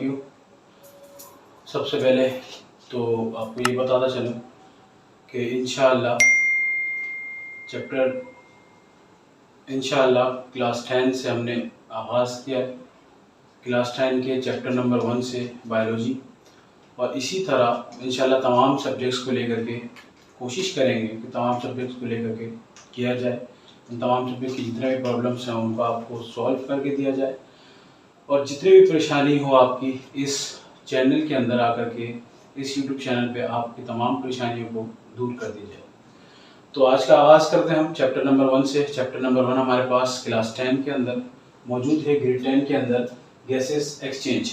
साथियों, सबसे पहले तो आपको ये बताना चलूँ कि इंशाअल्लाह क्लास 10 से हमने आगाज़ किया है। क्लास 10 के चैप्टर नंबर 1 से बायोलॉजी, और इसी तरह इंशाअल्लाह तमाम सब्जेक्ट्स को लेकर के कोशिश करेंगे कि तमाम सब्जेक्ट्स को लेकर के किया जाए। उन तमाम सब्जेक्ट की जितने भी प्रॉब्लम्स हैं उनको आपको सॉल्व करके दिया जाए, और जितनी भी परेशानी हो आपकी इस चैनल के अंदर आकर के, इस यूट्यूब चैनल पे आपकी तमाम परेशानियों को दूर कर दी जाए। तो आज का आगाज़ करते हैं हम चैप्टर नंबर 1 से। चैप्टर नंबर 1 हमारे पास क्लास 10 के अंदर मौजूद है, ग्रेड 10 के अंदर गैसेस एक्सचेंज।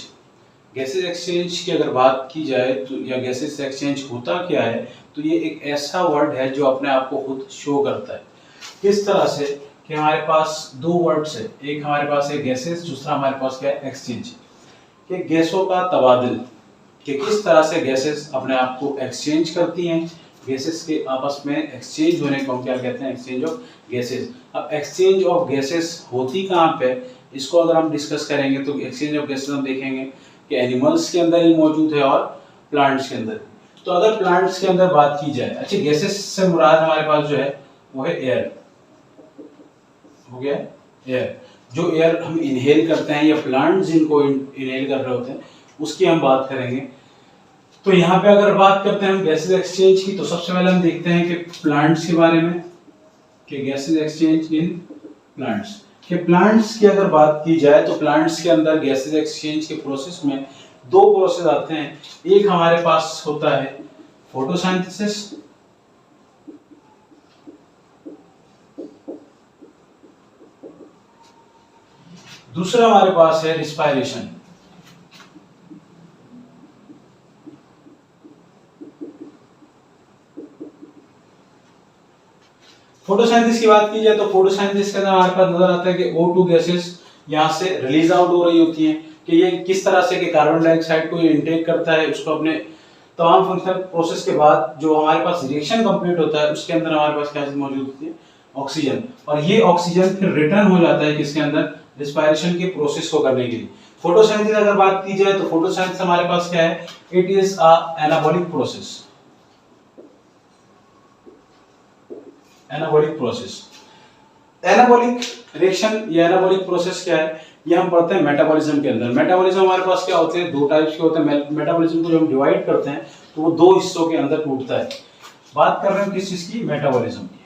गैसेस एक्सचेंज की अगर बात की जाए तो, या गैसेस एक्सचेंज होता क्या है, तो ये एक ऐसा वर्ड है जो अपने आप को खुद शो करता है। किस तरह से कि हमारे पास दो वर्ड्स है, एक हमारे पास है गैसेस, दूसरा हमारे पास क्या है, एक्सचेंज। कि गैसों का तबादल, कि किस तरह से गैसेस अपने आप को एक्सचेंज करती हैं। गैसेस के आपस में एक्सचेंज होने को हम क्या कहते हैं, एक्सचेंज ऑफ गैसेस। अब एक्सचेंज ऑफ गैसेस होती कहाँ पे, इसको अगर हम डिस्कस करेंगे तो एक्सचेंज ऑफ गैसेस हम देखेंगे कि एनिमल्स के अंदर ही मौजूद है और प्लांट्स के अंदर। तो अगर प्लांट्स के अंदर बात की जाए, अच्छी गैसेस से मुराद हमारे पास जो है वो है एयर, हो गया एयर। जो एयर हम इनहेल करते हैं या प्लांट जिनको इनहेल कर रहे होते हैं उसकी हम बात करेंगे। तो यहाँ पे अगर बात करते हैं हम गैसेस एक्सचेंज की, तो सबसे पहले हम देखते हैं कि प्लांट्स के बारे में, कि गैसेस एक्सचेंज इन प्लांट्स। कि प्लांट्स की अगर बात की जाए तो प्लांट्स के अंदर गैसेस एक्सचेंज के प्रोसेस में दो प्रोसेस आते हैं। एक हमारे पास होता है फोटोसिंथेसिस, दूसरा हमारे पास है रिस्पायरेशन। फोटोसिंथेसिस की बात की जाए तो फोटोसिंथेसिस के अंदर हमारे पास नजर आता है कि O2 गैसेस यहाँ से रिलीज आउट हो रही होती हैं। कि ये किस तरह से कि कार्बन डाइऑक्साइड को ये इनटेक करता है, उसको अपने तमाम फंक्शनल प्रोसेस के बाद जो हमारे पास रिएक्शन कंप्लीट होता है उसके अंदर हमारे पास क्या चीज मौजूद होती है, ऑक्सीजन। और ये ऑक्सीजन फिर रिटर्न हो जाता है किसके अंदर, रिस्पायरेशन के प्रोसेस को करने के लिए। फोटोसिंथेसिस अगर बात की जाए तो फोटोसिंथेसिस हमारे पास क्या है, it is a anabolic process. Anabolic process, anabolic reaction या एनाबॉलिक प्रोसेस क्या है, ये हम पढ़ते हैं मेटाबॉलिज्म के अंदर। मेटाबॉलिज्म हमारे पास क्या होते हैं, दो टाइप्स के होते हैं। मेटाबॉलिज्म को जब हम डिवाइड करते हैं तो वो दो हिस्सों के अंदर टूटता है। बात कर रहे हैं किस चीज की, मेटाबॉलिज्म की।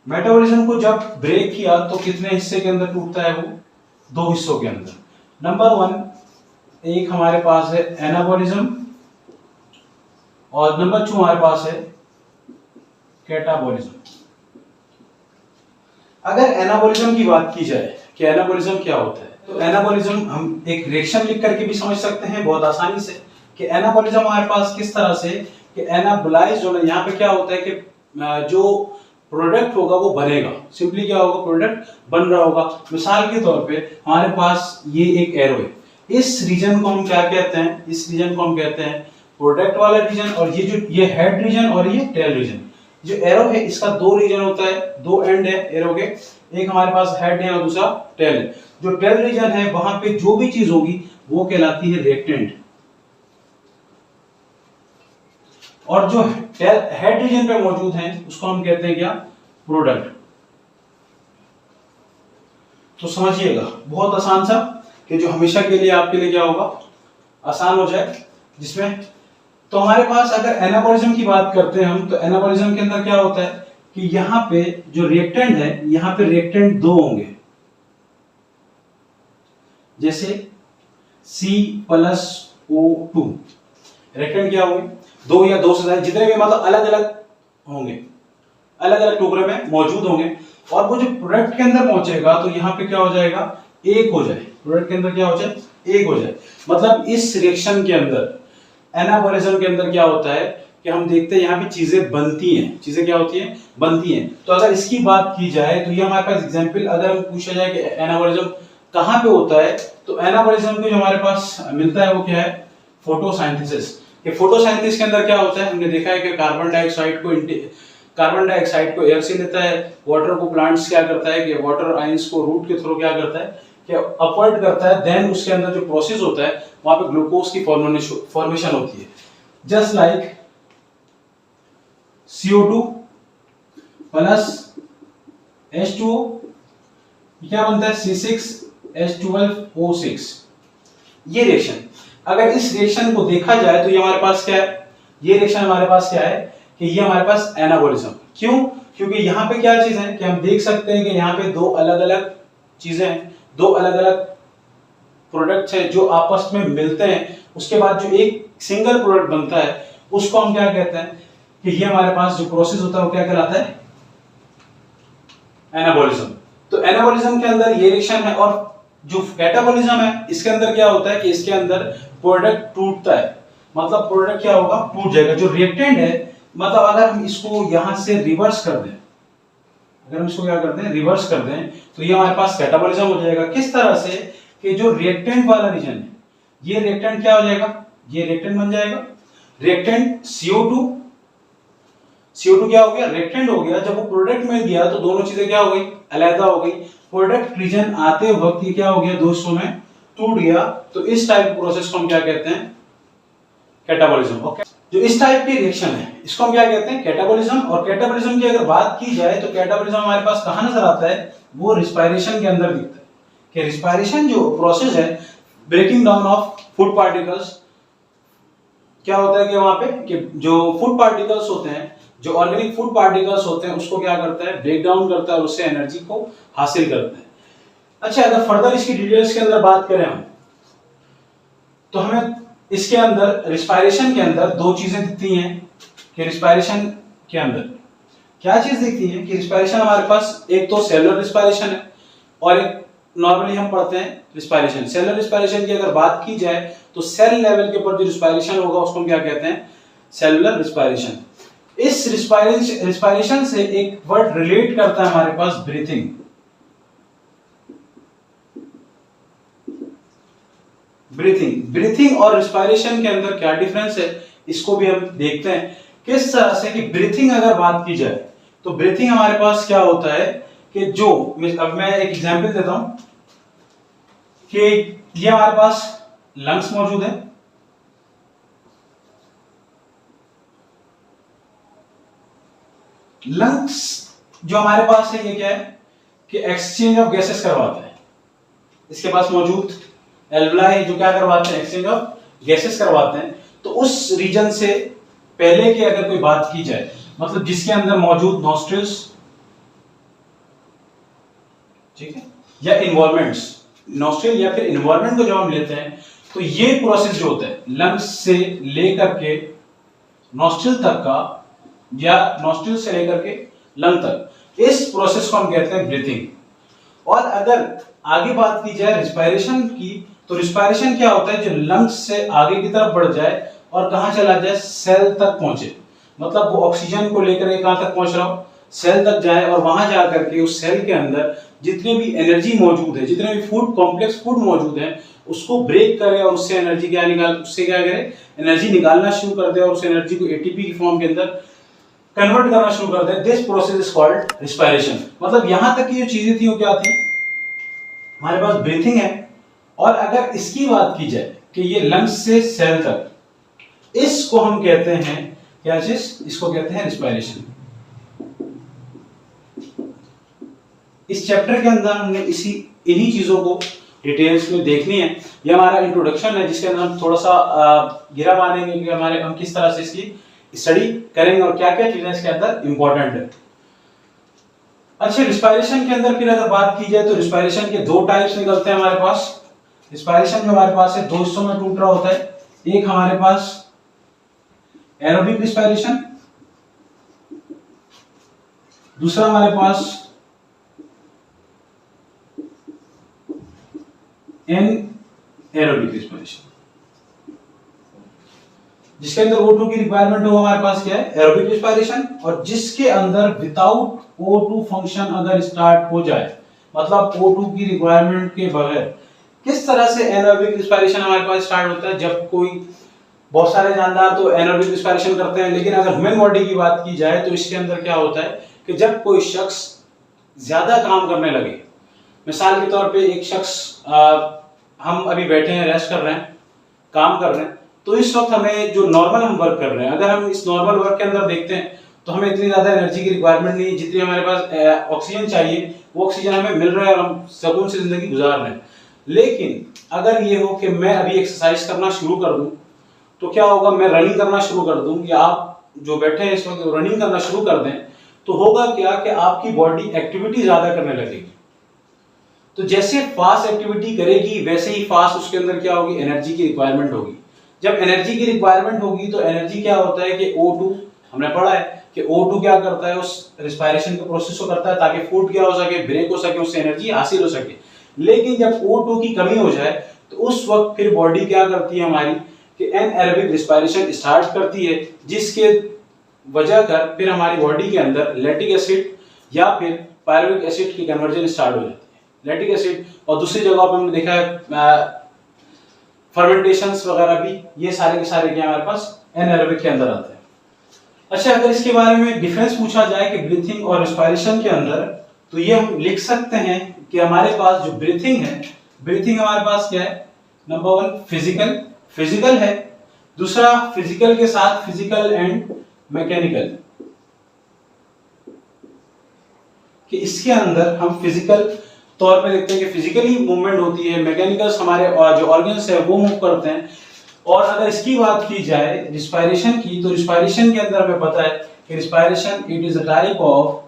मेटाबॉलिज्म को जब ब्रेक किया तो कितने हिस्से के अंदर टूटता है, वो दो हिस्सों के अंदर। नंबर 1, एक हमारे पास है एनाबॉलिज्म, और नंबर 2 हमारे पास है कैटाबॉलिज्म। अगर एनाबॉलिज्म की बात की जाए कि एनाबॉलिज्म क्या होता है, तो एनाबॉलिज्म हम एक रिएक्शन लिख करके भी समझ सकते हैं बहुत आसानी से। कि एनाबॉलिज्म हमारे पास किस तरह से कि एनाबोलाइज होना, यहाँ पे क्या होता है कि जो प्रोडक्ट होगा वो बनेगा। सिंपली क्या होगा, प्रोडक्ट बन रहा होगा। मिसाल के तौर पे हमारे पास ये एक एरो है, इस रीजन को हम क्या कहते हैं, इस रीजन को हम कहते हैं प्रोडक्ट वाला रीजन, और ये जो ये हेड रीजन और ये टेल रीजन। जो एरो है इसका दो रीजन होता है, दो एंड है एरो के, एक हमारे पास हेड है और दूसरा टेल है। जो टेल रीजन है वहां पे जो भी चीज होगी वो कहलाती है रिएक्टेंट, और जो हेड रीजन पे मौजूद है उसको हम कहते हैं क्या, प्रोडक्ट। तो समझिएगा बहुत आसान सा, कि जो हमेशा के लिए आपके लिए क्या होगा, आसान हो जाए जिसमें। तो हमारे पास अगर एनाबॉलिज्म की बात करते हैं हम, तो एनाबॉलिज्म के अंदर क्या होता है कि यहाँ पे जो रिएक्टेंट है, यहाँ पे रिएक्टेंट दो होंगे, जैसे C+O2। रिएक्टेंट क्या होंगे, दो या दो से ज्यादा, जितने भी मतलब अलग अलग होंगे, अलग अलग टुकड़े में मौजूद होंगे। और वो जो प्रोडक्ट के अंदर पहुंचेगा तो यहाँ पे क्या हो जाएगा, एक हो जाए। प्रोडक्ट के अंदर क्या हो जाए, एक हो जाए। मतलब इस रिएक्शन के अंदर, एनाबॉलिज्म के अंदर क्या होता है कि हम देखते हैं यहाँ पे चीजें बनती हैं। चीजें क्या होती हैं, बनती हैं। तो अगर इसकी बात की जाए तो ये हमारे पास एग्जांपल, अगर हम पूछा जाए कि एनाबॉलिज्म कहाँ पे होता है, तो एनाबॉलिज्म को जो हमारे पास मिलता है वो क्या है, फोटोसिंथेसिस। कि फोटोसिंथेसिस के अंदर क्या होता है, हमने देखा है कि कार्बन डाइऑक्साइड को कार्बन डाइऑक्साइड को एयर से लेता है, वाटर को प्लांट्स क्या करता है कि वाटर आयंस को रूट के थ्रू क्या करता है कि अपवर्ड करता है, देन उसके अंदर जो प्रोसेस होता है वहां पे ग्लूकोज की फॉर्मेशन होती है। Just like CO2 plus H2O, क्या बनता है C6H12O6। ये रिएक्शन, अगर इस रिएक्शन को देखा जाए तो ये हमारे पास क्या है, ये रिएक्शन हमारे पास क्या है कि ये हमारे पास एनाबॉलिज्म। क्यों? क्योंकि यहाँ पे क्या चीज है कि हम देख सकते हैं कि यहाँ पे दो अलग अलग चीजें हैं, दो अलग अलग प्रोडक्ट्स हैं जो आपस में मिलते हैं, उसके बाद जो एक सिंगल प्रोडक्ट बनता है उसको हम क्या कहते हैं कि ये हमारे पास जो प्रोसेस होता है वो क्या कहलाता है, एनाबॉलिज्म। तो एनाबॉलिज्म के अंदर ये रिएक्शन है, और जो कैटाबॉलिज्म है इसके अंदर क्या होता है कि इसके अंदर प्रोडक्ट टूटता है, मतलब प्रोडक्ट क्या होगा, टूट जाएगा। जो रिएक्टेंट है, मतलब अगर हम इसको यहां से रिवर्स कर दें, अगर हम इसको क्या करते हैं रिवर्स कर दें, तो ये हमारे पास कैटाबॉलिज्म हो जाएगा। किस तरह से कि जो रिएक्टेंट वाला रीजन है, ये रिएक्टेंट क्या हो जाएगा, ये रिएक्टेंट बन जाएगा, रिएक्टेंट CO2 क्या हो गया, रिएक्टेंट हो गया। जब वो प्रोडक्ट में गया तो दोनों चीजें क्या हो गई, अलग हो गई। प्रोडक्ट रीजन आते वक्त ये क्या हो गया, दोस्तों में टूट गया। तो इस टाइप प्रोसेस को हम क्या कहते हैं, कैटाबॉलिज्म। ओके, जो इस टाइप की रिएक्शन है इसको हम क्या कहते हैं, कैटाबॉलिज्म। और कैटाबॉलिज्म की अगर बात की जाए तो कैटाबॉलिज्म हमारे पास कहां नजर आता है, वो रिस्पायरेशन के अंदर दिखता है। कि रिस्पायरेशन जो प्रोसेस है, breaking down of food particles, क्या होता है कि वहां पे कि जो फूड पार्टिकल्स होते हैं, जो ऑर्गेनिक फूड पार्टिकल्स होते हैं, उसको क्या करता है, ब्रेक डाउन करता है और उससे एनर्जी को हासिल करता है। अच्छा, अगर फर्दर इसकी डिटेल्स के अंदर बात करें हम, तो हमें इसके अंदर रिस्पायरेशन के अंदर दो चीजें दिखती हैं। कि रिस्पायरेशन के अंदर क्या चीज दिखती है कि रिस्पायरेशन हमारे पास एक तो सेलुलर रिस्पायरेशन है और एक नॉर्मली हम पढ़ते हैं रिस्पायरेशन। सेलुलर रिस्पायरेशन की अगर बात की जाए तो सेल लेवल के ऊपर जो रिस्पायरेशन होगा उसको हम क्या कहते हैं, सेलुलर रिस्पायरेशन। इस रिस्पायरेशन से एक वर्ड रिलेट करता है हमारे पास, ब्रीथिंग। ब्रीथिंग और रिस्पायरेशन के अंदर क्या डिफरेंस है, इसको भी हम देखते हैं किस तरह से। कि ब्रीथिंग अगर बात की जाए तो ब्रीथिंग हमारे पास क्या होता है कि जो, अब मैं एक एग्जांपल देता हूं कि ये हमारे पास लंग्स मौजूद है, लंग्स जो हमारे पास है ये क्या है कि एक्सचेंज ऑफ गैसेस करवाता है। इसके पास मौजूद एल्वलाई जो क्या करवाते हैं, एक्सचेंज ऑफ गैसेस करवाते हैं। तो उस रीजन से पहले की अगर कोई बात की जाए, मतलब जिसके अंदर मौजूद नॉस्ट्रिल्स, ठीक है, या इन्वॉल्वमेंट्स, नॉस्ट्रिल या फिर इन्वॉल्वमेंट को जब हम लेते हैं तो ये प्रोसेस जो होता है लंग्स से लेकर के नॉस्ट्रिल तक का, या नॉस्ट्रिल से लेकर के लंग तक, इस प्रोसेस को हम कहते हैं ब्रीथिंग। और अगर आगे बात की जाए रिस्पायरेशन की, तो रिस्पायरेशन क्या होता है, जो लंग्स से आगे की तरफ बढ़ जाए और कहां चला जाए, सेल तक पहुंचे। मतलब वो ऑक्सीजन को लेकर के कहां तक पहुंच रहा हो, सेल तक जाए, और वहां जाकर के उस सेल के अंदर जितने भी एनर्जी मौजूद है, जितने भी फूड कॉम्प्लेक्स फूड मौजूद है, उसको ब्रेक करे और उससे एनर्जी क्या करे, एनर्जी निकालना शुरू कर दे और उस एनर्जी को एटीपी की फॉर्म के अंदर कन्वर्ट करना शुरू कर दे। This process is called respiration. मतलब यहां तक की जो चीजें थी वो क्या थी, हमारे पास ब्रीथिंग है। और अगर इसकी बात की जाए कि ये लंग्स से सेल तक, इसको हम कहते हैं क्या चीज, इसको कहते हैं रिस्पायरेशन। इस चैप्टर के अंदर हमने इन्हीं चीजों को डिटेल्स में देखनी है। ये हमारा इंट्रोडक्शन है जिसके अंदर हम थोड़ा सा गिरा मानेंगे कि हम किस तरह से इसकी स्टडी करेंगे और क्या क्या चीजें इसके अंदर इंपॉर्टेंट है। अच्छा, रिस्पायरेशन के अंदर फिर अगर बात की जाए तो रिस्पायरेशन के दो टाइप्स निकलते हैं हमारे पास। रिस्पायरेशन जो हमारे पास है दो हिस्सों में टूट रहा होता है। एक हमारे पास एरोबिक रिस्पायरेशन, दूसरा हमारे पास एनारोबिक रिस्पायरेशन, जिसके अंदर O2 की रिक्वायरमेंट हो हमारे पास क्या है, एरोबिक रिस्पायरेशन। और जिसके अंदर विदाउट O2 फंक्शन अगर स्टार्ट हो जाए, मतलब O2 की रिक्वायरमेंट के बगैर, किस तरह से एनारोबिक रिस्पायरेशन हमारे पास स्टार्ट होता है, जब कोई बहुत सारे जानदार तो एनारोबिक रिस्पायरेशन करते हैं, लेकिन अगर ह्यूमन बॉडी की बात की जाए तो इसके अंदर क्या होता है कि जब कोई शख्स ज्यादा काम करने लगे, मिसाल के तौर पे एक शख्स हम अभी बैठे हैं, रेस्ट कर रहे हैं, काम कर रहे हैं, तो इस वक्त हमें जो नॉर्मल हम वर्क कर रहे हैं, अगर हम इस नॉर्मल वर्क के अंदर देखते हैं तो हमें इतनी ज्यादा एनर्जी की रिक्वायरमेंट नहीं है, जितनी हमारे पास ऑक्सीजन चाहिए वो ऑक्सीजन हमें मिल रहा है और हम सुकून से जिंदगी गुजार रहे हैं। लेकिन अगर ये हो कि मैं अभी एक्सरसाइज करना शुरू कर दूं तो क्या होगा, मैं रनिंग करना शुरू कर दूं या आप जो बैठे हैं इस वक्त रनिंग करना शुरू कर दें, तो होगा क्या कि आपकी बॉडी एक्टिविटी ज्यादा करने लगेगी। तो जैसे फास्ट एक्टिविटी करेगी वैसे ही फास्ट उसके अंदर क्या होगी, एनर्जी की रिक्वायरमेंट होगी। जब एनर्जी की रिक्वायरमेंट होगी तो एनर्जी क्या होता है कि O2, हमने पढ़ा है कि O2 क्या करता है, उस रिस्पायरेशन के प्रोसेस को करता है ताकि फूड क्या हो सके, ब्रेक हो सके, उससे एनर्जी हासिल हो सके। लेकिन जब O2 की कमी हो जाए तो उस वक्त फिर बॉडी क्या करती है हमारी कि एनएरोबिक रिस्पायरेशन स्टार्ट करती है, जिसके वजह कर फिर हमारी बॉडी के अंदर लैक्टिक एसिड या फिर पायरुविक एसिड की कन्वर्जन स्टार्ट हो जाती है। लैक्टिक एसिड और दूसरी जगह पर हमने देखा है फर्मेंटेशंस वगैरह भी, ये सारे के सारे क्या हमारे पास एनएरोबिक के अंदर आते हैं। अच्छा, अगर इसके बारे में डिफरेंस पूछा जाए कि ब्रीथिंग और रिस्पायरेशन के अंदर, तो ये हम लिख सकते हैं कि हमारे पास जो ब्रीथिंग है, ब्रीथिंग हमारे पास क्या है, नंबर 1 फिजिकल है, दूसरा फिजिकल के साथ फिजिकल एंड मैकेनिकल, कि इसके अंदर हम फिजिकल तौर पे देखते हैं कि फिजिकली मूवमेंट होती है, मैकेनिकल्स हमारे जो ऑर्गन्स है वो मूव करते हैं। और अगर इसकी बात की जाए रिस्पायरेशन की, तो रिस्पायरेशन के अंदर हमें पता है कि respiration it is a type of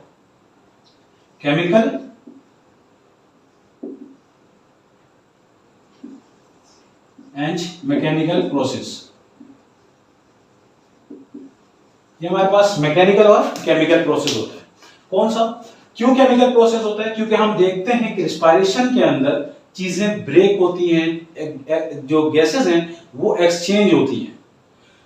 chemical and mechanical process. ये हमारे पास मैकेनिकल और केमिकल प्रोसेस होता है। कौन सा, क्यों केमिकल प्रोसेस होता है, क्योंकि हम देखते हैं कि रिस्पायरेशन के अंदर चीजें ब्रेक होती हैं, जो गैसेस हैं वो एक्सचेंज होती हैं।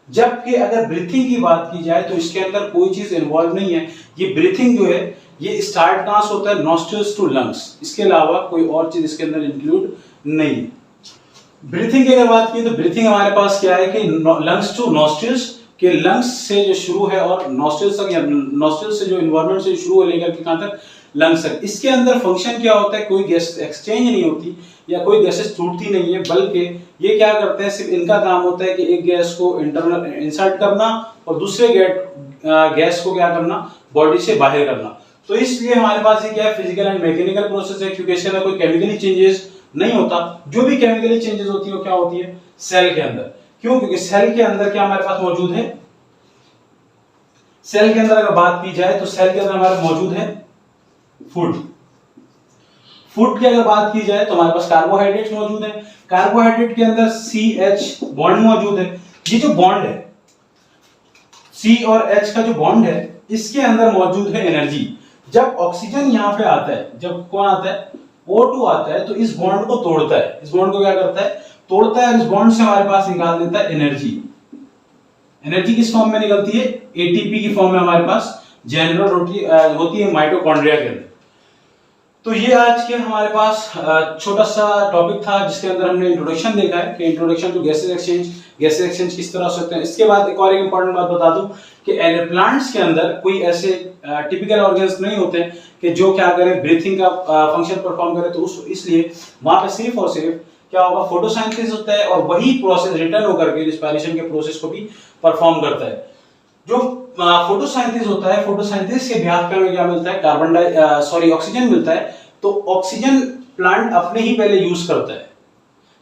जबकि अगर ब्रीथिंग की बात की जाए तो इसके अंदर कोई चीज इन्वॉल्व नहीं है। ये ब्रीथिंग जो है ये स्टार्ट कहां से होता है, नॉस्ट्रिल्स टू लंग्स, इसके अलावा कोई और चीज इसके अंदर इंक्लूड नहीं है। ब्रीथिंग की अगर बात की तो ब्रीथिंग हमारे पास क्या है कि लंग्स टू नॉस्ट्रिल्स, के लंग्स से जो शुरू है और नॉस्ट्रिल्स तक, या नॉस्ट्रिल्स से जो एनवायरनमेंट से शुरू हो लेकर के कहां तक, लंग्स तक। इसके अंदर फंक्शन क्या होता है, कोई गैस एक्सचेंज नहीं होती या कोई गैसेस टूटती नहीं है, बल्कि ये क्या करते हैं, सिर्फ इनका काम होता है कि एक गैस को इंटरनल इंसर्ट करना और दूसरे गैस को क्या करना, बॉडी से बाहर करना। तो इसलिए हमारे पास ये क्या है, फिजिकल एंड मैकेनिकल प्रोसेस है, क्योंकि इसके अंदर कोई केमिकली चेंजेस नहीं होता। जो भी केमिकली चेंजेस होती है वो क्या होती है, सेल के अंदर। क्यों, क्योंकि सेल के अंदर क्या हमारे पास मौजूद है, सेल के अंदर अगर बात की जाए तो सेल के अंदर हमारे मौजूद है फूड। फूड की अगर बात की जाए तो हमारे पास कार्बोहाइड्रेट मौजूद है। कार्बोहाइड्रेट के अंदर CH बॉन्ड मौजूद है। ये जो बॉन्ड है C और H का जो बॉन्ड है, इसके अंदर मौजूद है एनर्जी। जब ऑक्सीजन यहाँ पे आता है, जब कौन आता है, O2 आता है, तो इस बॉन्ड को तोड़ता है। इस बॉन्ड को क्या करता है, तोड़ता है। इस बॉन्ड से हमारे पास निकाल देता है एनर्जी। एनर्जी किस फॉर्म में निकलती है, ATP की फॉर्म में हमारे पास जनरेट होती है माइटोकॉन्ड्रिया के अंदर। तो ये आज के हमारे पास छोटा सा टॉपिक था, जिसके अंदर हमने इंट्रोडक्शन देखा है कि इंट्रोडक्शन टू गैसेस एक्सचेंज किस तरह से होते हैं। इसके बाद एक और इंपॉर्टेंट बात बता दूं कि प्लांट्स के अंदर कोई ऐसे टिपिकल ऑर्गन्स नहीं होते कि जो क्या करें, ब्रीथिंग का फंक्शन परफॉर्म करे। तो इसलिए वहां पे सिर्फ और सिर्फ क्या होगा, फोटोसिंथेसिस होता है और वही प्रोसेस रिटर्न होकर के रिस्पायरेशन के प्रोसेस को भी परफॉर्म करता है। जो फोटोसिंथेसिस होता है, फोटोसिंथेसिस के बिहाफ पे हमें क्या मिलता है, ऑक्सीजन मिलता है। तो ऑक्सीजन प्लांट अपने ही पहले यूज करता है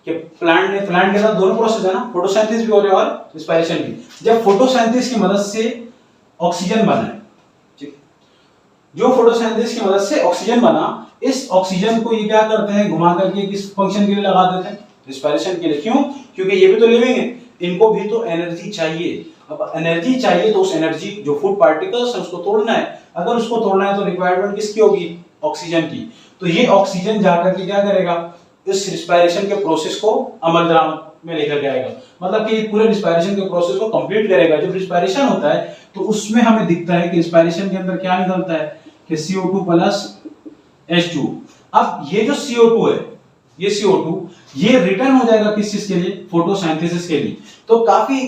कि प्लांट के साथ दोनों प्रोसेस है ना, फोटोसिंथेसिस भी हो रहा है और रिस्पायरेशन भी। जब फोटोसिंथेसिस की मदद से ऑक्सीजन बना है, जो फोटोसिंथेसिस की मदद से ऑक्सीजन बना, इस ऑक्सीजन को ये क्या करते हैं, घुमा करके किस फंक्शन के लिए लगा देते हैं, रिस्पायरेशन के लिए। क्यों, क्योंकि ये भी तो लिविंग है, इनको भी तो एनर्जी चाहिए। अब एनर्जी चाहिए तो उस एनर्जी, जो फूड पार्टिकल्स है उसको तोड़ना है। अगर उसको तोड़ना है तो रिक्वायरमेंट किसकी होगी, ऑक्सीजन की। तो ये ऑक्सीजन जाकर के क्या करेगा, इस रिस्पायरेशन के प्रोसेस को अमल दरामद में लेकर के आएगा। मतलब कि पूरे रिस्पायरेशन के प्रोसेस को कंप्लीट करेगा। जब रिस्पायरेशन होता है तो उसमें हमें दिखता है कि रिस्पायरेशन के अंदर क्या निकलता है कि CO2 प्लस H2। अब ये जो CO2 है, ये CO2 ये रिटर्न हो जाएगा किस चीज के लिए, फोटोसिंथेसिस के लिए। तो काफी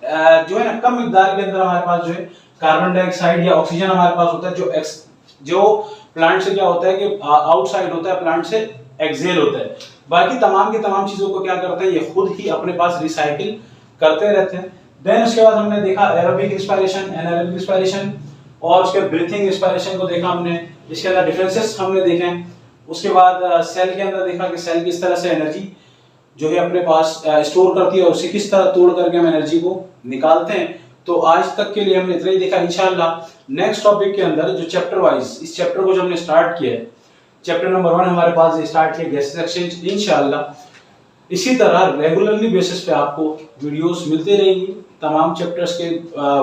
जो है ना कम मिकदार के अंदर हमारे पास जो है कार्बन डाइऑक्साइड या ऑक्सीजन हमारे पास होता है, जो प्लांट से क्या होता है कि आउटसाइड होता है, प्लांट से एक्सेल होता है। बाकी तमाम की तमाम चीजों को क्या करते हैं ये खुद ही अपने पास रिसाइकिल करते रहते हैं। देन उसके बाद हमने देखा एरोबिक रिस्पायरेशन, एनारोबिक रिस्पायरेशन और उसके ब्रीथिंग रिस्पायरेशन को देखा हमने, इसके अंदर डिफरेंसेस हमने देखे। उसके बाद सेल के अंदर देखा कि सेल किस तरह से एनर्जी जो है अपने पास स्टोर करती है और उसे किस तरह तोड़ करके हम एनर्जी को निकालते हैं। तो आज तक के लिए हमने इतना ही देखा। इंशाल्लाह नेक्स्ट टॉपिक के अंदर जो चैप्टर वाइज इस चैप्टर को जो हमने स्टार्ट किया है, चैप्टर नंबर 1 हमारे पास स्टार्ट किया गैसेस एक्सचेंज। इंशाल्लाह इसी तरह रेगुलरली बेसिस पे आपको वीडियोस मिलते रहेंगी तमाम चैप्टर्स के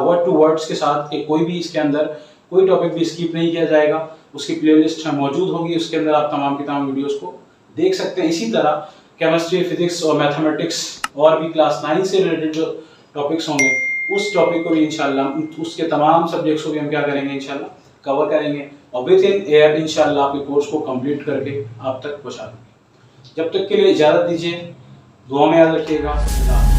वर्ड टू वर्ड्स के साथ, कि कोई भी इसके अंदर कोई टॉपिक भी स्किप नहीं किया जाएगा। उसकी प्लेलिस्ट मौजूद होगी, उसके अंदर आप तमाम की तमाम वीडियोस को देख सकते हैं। इसी तरह केमिस्ट्री, फिजिक्स और मैथमेटिक्स और भी क्लास 9 से रिलेटेड जो टॉपिक्स होंगे उस टॉपिक को भी इंशाल्लाह, उसके तमाम सब्जेक्ट्स को भी हम क्या करेंगे इंशाल्लाह कवर करेंगे और विद इन एयर इंशाल्लाह आपके कोर्स को कंप्लीट करके आप तक पहुंचा देंगे। जब तक के लिए इजाज़त दीजिए, दुआ में याद रखिएगा।